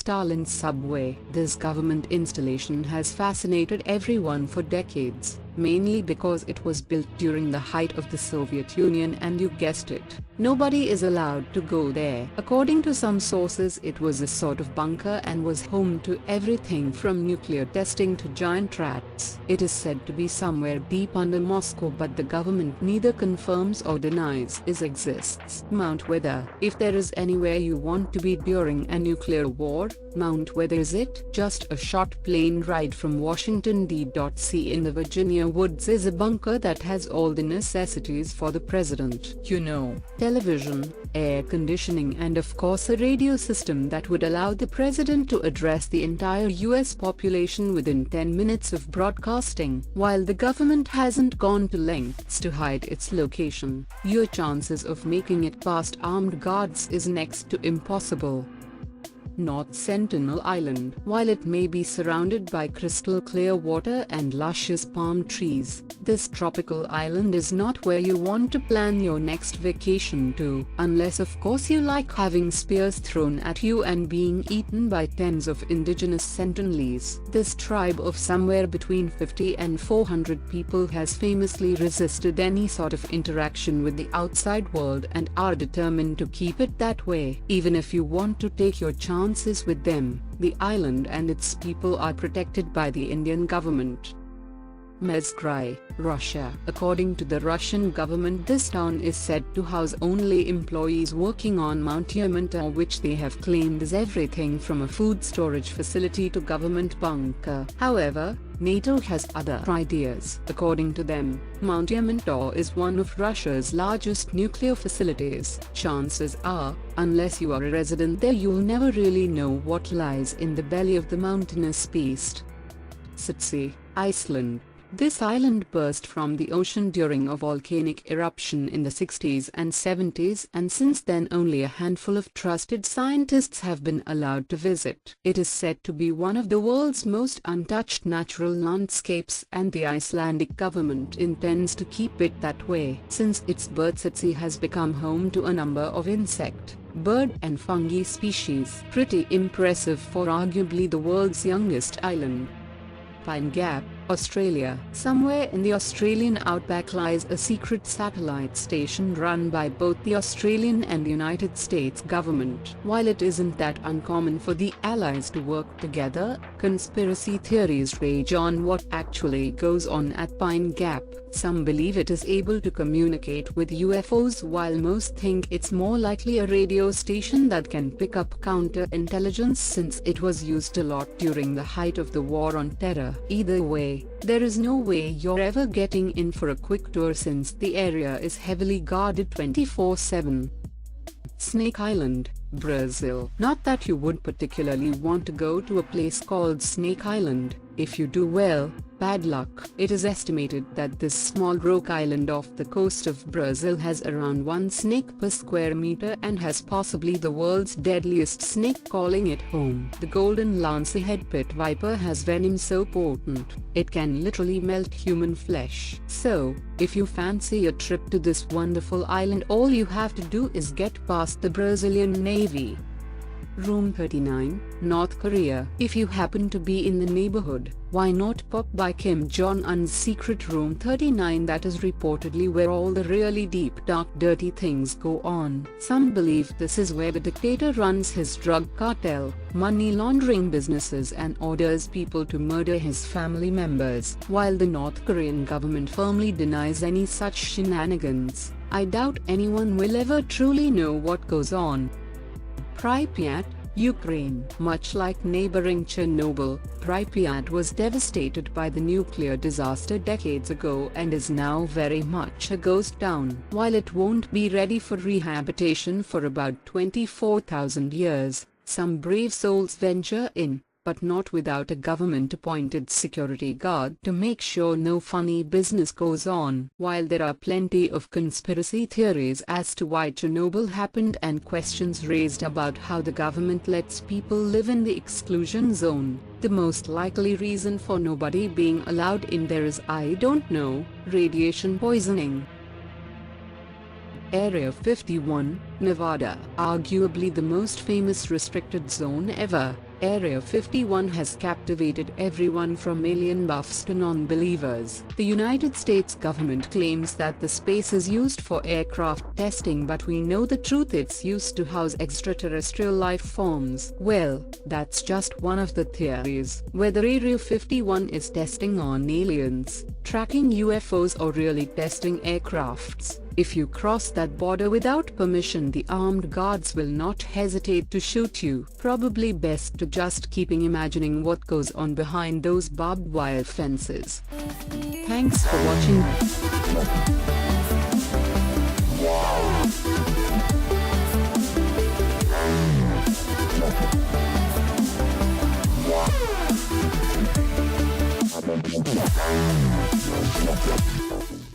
Stalin's subway. This government installation has fascinated everyone for decades, mainly because it was built during the height of the Soviet Union and you guessed it, nobody is allowed to go there. According to some sources, it was a sort of bunker and was home to everything from nuclear testing to giant rats. It is said to be somewhere deep under Moscow, but the government neither confirms or denies it exists. Mount Weather. If there is anywhere you want to be during a nuclear war, Mount Weather is it. Just a short plane ride from Washington D.C. in the Virginia woods is a bunker that has all the necessities for the president. You know, television, air conditioning and of course a radio system that would allow the president to address the entire US population within 10 minutes of broadcasting. While the government hasn't gone to lengths to hide its location, your chances of making it past armed guards is next to impossible. North Sentinel Island. While it may be surrounded by crystal clear water and luscious palm trees, this tropical island is not where you want to plan your next vacation to, unless of course you like having spears thrown at you and being eaten by tens of indigenous Sentinelese. This tribe of somewhere between 50 and 400 people has famously resisted any sort of interaction with the outside world and are determined to keep it that way. Even if you want to take your chances with them, the island and its people are protected by the Indian government. Mezhgorye, Russia. According to the Russian government, this town is said to house only employees working on Mount Yamantau, which they have claimed is everything from a food storage facility to government bunker. However, NATO has other ideas. According to them, Mount Yamantau is one of Russia's largest nuclear facilities. Chances are, unless you are a resident there, you'll never really know what lies in the belly of the mountainous beast. Surtsey, Iceland. This island burst from the ocean during a volcanic eruption in the 60s and 70s, and since then only a handful of trusted scientists have been allowed to visit. It is said to be one of the world's most untouched natural landscapes, and the Icelandic government intends to keep it that way. Since its birth, Surtsey has become home to a number of insect, bird and fungi species. Pretty impressive for arguably the world's youngest island. Pine Gap, Australia. Somewhere in the Australian outback lies a secret satellite station run by both the Australian and United States government. While it isn't that uncommon for the allies to work together, conspiracy theories rage on what actually goes on at Pine Gap. Some believe it is able to communicate with UFOs, while most think it's more likely a radio station that can pick up counterintelligence, since it was used a lot during the height of the War on Terror. Either way, there is no way you're ever getting in for a quick tour, since the area is heavily guarded 24/7. Snake Island, Brazil. Not that you would particularly want to go to a place called Snake Island. If you do, well, bad luck. It is estimated that this small rock island off the coast of Brazil has around 1 snake per square meter and has possibly the world's deadliest snake, calling it home. The golden lancehead pit viper has venom so potent, it can literally melt human flesh. So, if you fancy a trip to this wonderful island, all you have to do is get past the Brazilian Navy. Room 39, North Korea. If you happen to be in the neighborhood, why not pop by Kim Jong-un's secret Room 39? That is reportedly where all the really deep, dark, dirty things go on. Some believe this is where the dictator runs his drug cartel, money laundering businesses and orders people to murder his family members. While the North Korean government firmly denies any such shenanigans, I doubt anyone will ever truly know what goes on. Pripyat, Ukraine. Much like neighboring Chernobyl, Pripyat was devastated by the nuclear disaster decades ago and is now very much a ghost town. While it won't be ready for rehabilitation for about 24,000 years, some brave souls venture in, but not without a government-appointed security guard to make sure no funny business goes on. While there are plenty of conspiracy theories as to why Chernobyl happened and questions raised about how the government lets people live in the exclusion zone, the most likely reason for nobody being allowed in there is, I don't know, radiation poisoning. Area 51, Nevada. Arguably the most famous restricted zone ever, Area 51 has captivated everyone from alien buffs to non-believers. The United States government claims that the space is used for aircraft testing, but we know the truth: it's used to house extraterrestrial life forms. Well, that's just one of the theories. Whether Area 51 is testing on aliens, tracking UFOs, or really testing aircrafts, if you cross that border without permission, the armed guards will not hesitate to shoot you. Probably best to just keeping imagining what goes on behind those barbed wire fences. Thanks for watching.